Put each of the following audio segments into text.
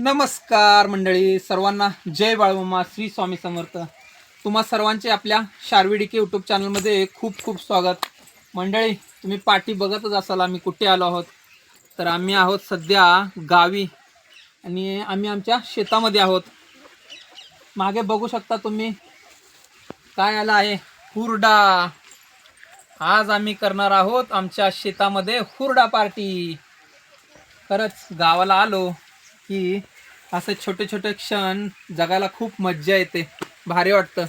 नमस्कार मंडळी, सर्वांना जय बाळूमामा, श्री स्वामी समर्थ. तुम्हा सर्वांचे आपल्या शारविडिके यूट्यूब चॅनलमध्ये खूप खूप स्वागत. मंडळी, तुम्ही पाठी बघतच असाल आम्ही कुठे आलो आहोत. तर आम्ही आहोत सध्या गावी आणि आम्ही आमच्या शेतामध्ये आहोत. मागे बघू शकता तुम्ही काय आला आहे, हुरडा. आज आम्ही करणार आहोत आमच्या शेतामध्ये हुरडा पार्टी. खरंच गावाला आलो की असे छोटे छोटे क्षण जगायला खूप मज्जा येते, भारी वाटतं.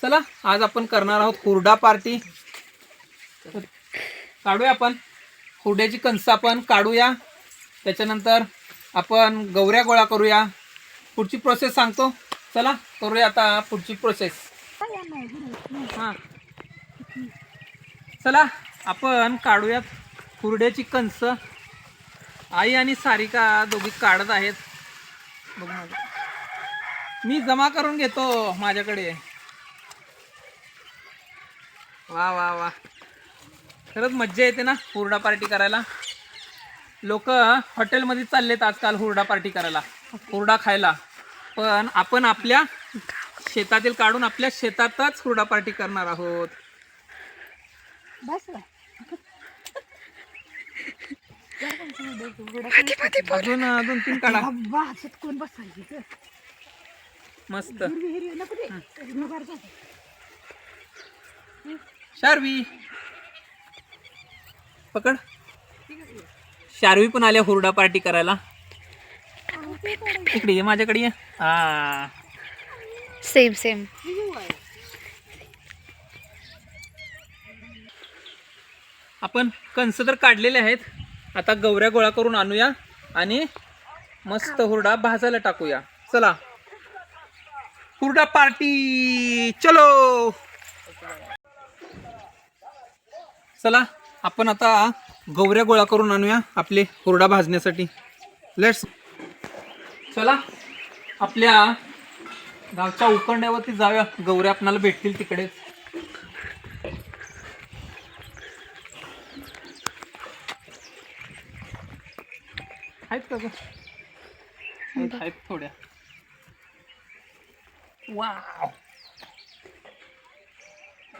चला, आज आपण करणार आहोत हुरडा पार्टी. काढूया आपण हुरड्याची कणसं, आपण काढूया. त्याच्यानंतर आपण गवऱ्या गोळा करूया. पुढची प्रोसेस सांगतो. चला करूया आता पुढची प्रोसेस. हां, चला आपण काढूयात हुरड्याची कणसं. आई आणि सारिका दोघी काढत आहेत. बघ, मी जमा करून घेतो माझ्याकडे. वा वा वा, खरंच मज्जा येते ना हुरडा पार्टी करायला. लोक हॉटेलमध्ये चाललेत आजकाल हुरडा पार्टी करायला, हुरडा खायला. पण आपण आपल्या शेतातील काढून आपल्या शेतातच हुरडा पार्टी करणार आहोत. अजून अजून 3 काढा. मस्त. शार्वी पकड. शार्वी पण आल्या हुरडा पार्टी करायला. इकडे ये, माझ्याकडे ये. हा, सेम सेम. आपण कणस तर काढलेले आहेत. आता गवऱ्या गोळा करून आणूया आणि मस्त हुरडा भाजायला टाकूया. चला, हुरडा पार्टी चलो. चला, आपण आता गवऱ्या गोळा करून आणूया आपले हुरडा भाजण्यासाठी. लेट्स. चला, आपल्या गावच्या उकंड्यावरती जाऊया. गवऱ्या आपल्याला भेटतील तिकडेच. आहेत का ग? आहेत थोड्या. वाव,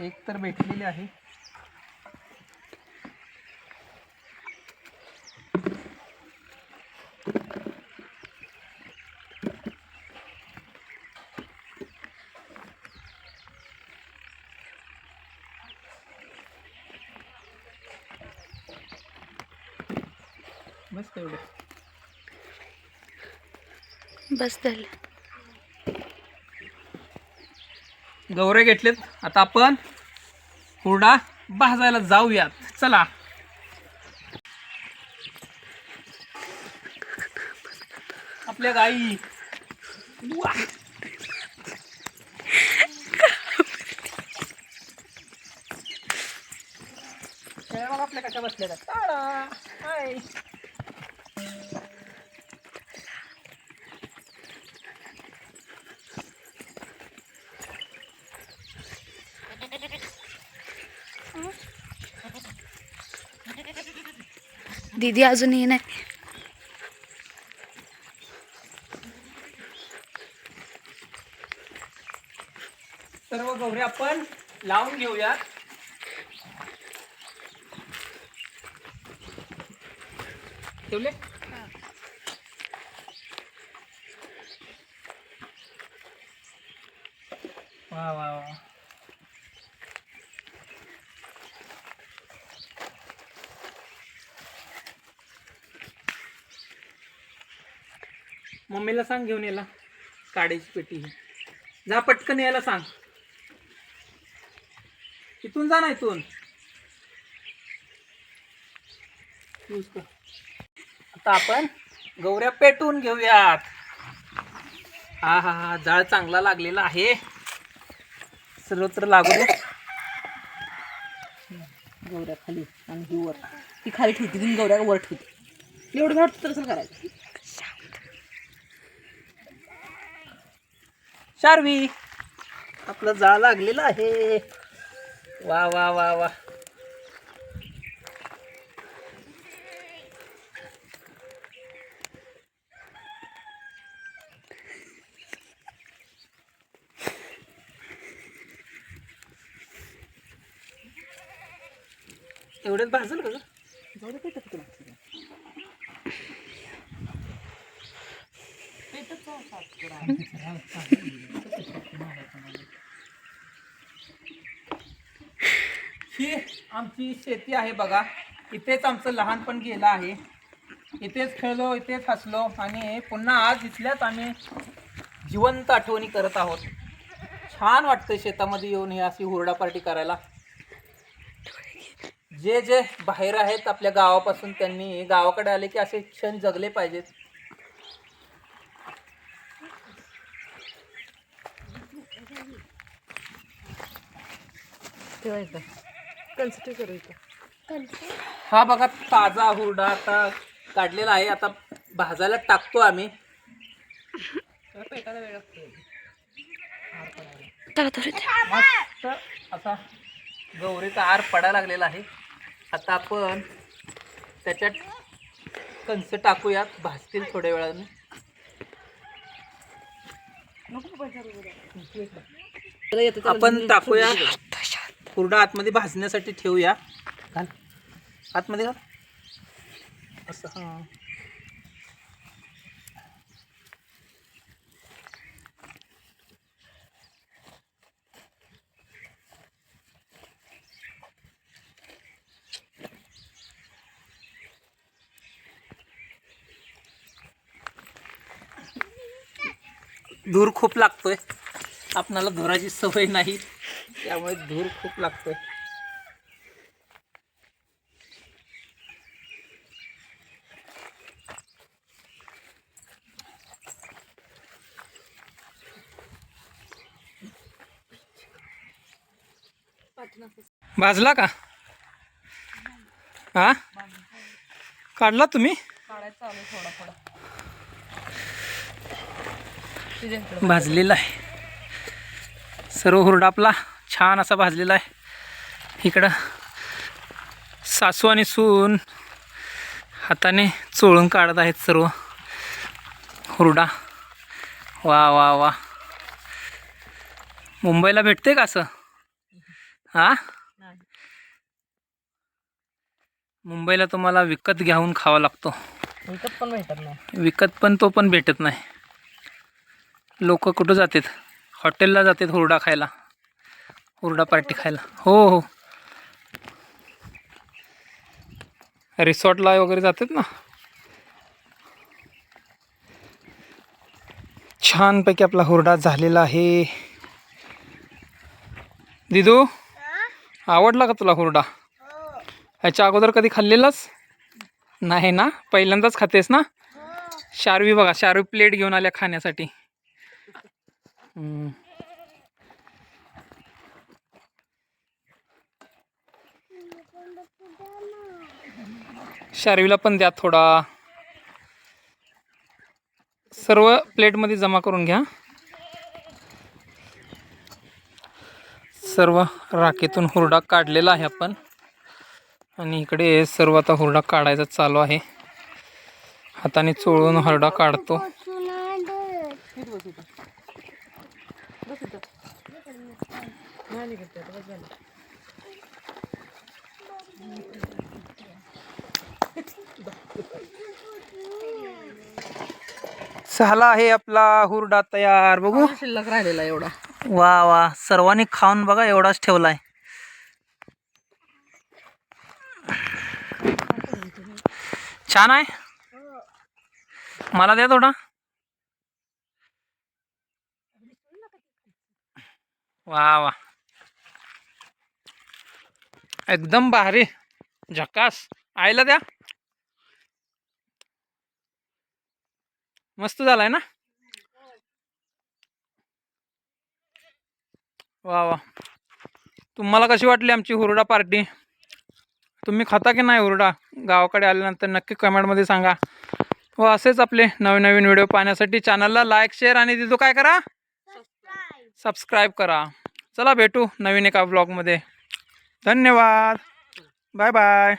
एक तर भेटलेली आहे. बस तेवढं. बस झालं. गवरे घेतलेत. आता आपण हुरडा भाजायला जाऊयात. चला. आपल्या गाई. आपल्या कशा बसल्या. हाय. दीदी अजूनही नाही. सर्व गवरे आपण लावून घेऊया. ठेवले. वा वा वा, मम्मीला सांग घेऊन यायला काडीची पेटी. जा पटकन यायला सांग. इथून जा ना, इथून. आता आपण गवऱ्या पेटून घेऊयात. हा हा हा, जाळ चांगला लागलेला आहे. सर्वत्र लागू दे. गवऱ्या खाली आणि ही वर. ती खाली ठेवती, ती गवऱ्या वर ठेवती. एवढं वाटतं तर असं करायचं. शार्वी, आपलं जाळ लागलेलं आहे. वा वा वा वा. एवढ्यात भाजल का ग? जाऊ दे पेटत तुला. ही आमची शेती आहे बघा. इथेच आमचं लहानपण गेलं आहे. इथेच खेळलो, इथेच हसलो आणि पुन्हा आज इथल्याच आम्ही जिवंत आठवणी करत आहोत. छान वाटतं शेतामध्ये येऊन हे अशी हुरडा पार्टी करायला. जे जे बाहेर आहेत आपल्या गावापासून त्यांनी गावाकडे आले की असे क्षण जगले पाहिजेत. हा बघा ताजा हुरडा आता काढलेला आहे. आता भाजायला टाकतो आम्ही. मस्त असा गौरीचा आर पडायला लागलेला आहे. आता आपण त्याच्यात कणसं टाकूयात, भाजतील थोड्या वेळाने. आपण टाकूया हुरडा आतमध्ये भाजण्यासाठी ठेवूया. घाल आतमध्ये घाल असं. हां धूर खूप लागतोय. आपणाला धुराची सवय नाही त्यामुळे धूर खूप लागतोय. भाजला का? हा काढला तुम्ही? भाजलेला आहे सर्व हुरडा आपला छान असा भाजलेला आहे. इकडं सासू आणि सून हाताने चोळून काढत आहेत सर्व हुरडा. वा वा वा. मुंबईला भेटते का असं? हा मुंबईला तुम्हाला विकत घेऊन खावा लागतो. विकत पण भेटत नाही. विकत पण तो पण भेटत नाही. लोक कुठं जातात? हॉटेलला जातात हुरडा खायला, हुरडा पार्टी खायला. हो हो रिसॉर्टला वगैरे जातात ना. छानपैकी आपला हुरडा झालेला आहे. दिदू आवडला का तुला हुरडा? ह्याच्या अगोदर कधी खाल्लेलाच नाही ना? पहिल्यांदाच खातेस ना? शार्वी बघा, शार्वी प्लेट घेऊन आल्या खाण्यासाठी. शार्वीला पण द्या थोडा. सर्व प्लेटमध्ये जमा करून घ्या. सर्व राखेतून हुरडा काढलेला आहे आपण आणि इकडे सर्व आता हुरडा काढायचा चालू आहे. हाताने चोळून हुरडा काढतो. झाला आहे आपला हुरडा तयार. बघू शिल्लक राहिलेला एवढा. वा वा. सर्वांनी खाऊन बघा, एवढाच ठेवलाय. छान आहे. मला द्या थोडा. वा वा एकदम भारी झकास. आईला द्या. मस्त झालाय ना? वा वा. तुम्हाला कशी वाटली आमची हुरडा पार्टी? तुम्ही खाता की नाही हुरडा? गावाकडे आल्यानंतर नक्की कमेंटमध्ये सांगा. व असेच आपले नवीन नवीन व्हिडिओ पाहण्यासाठी चॅनलला लाईक, शेअर आणि तिथं काय करा? सबस्क्राईब करा. चला भेटू नवीन एका ब्लॉगमध्ये. धन्यवाद. Bye bye.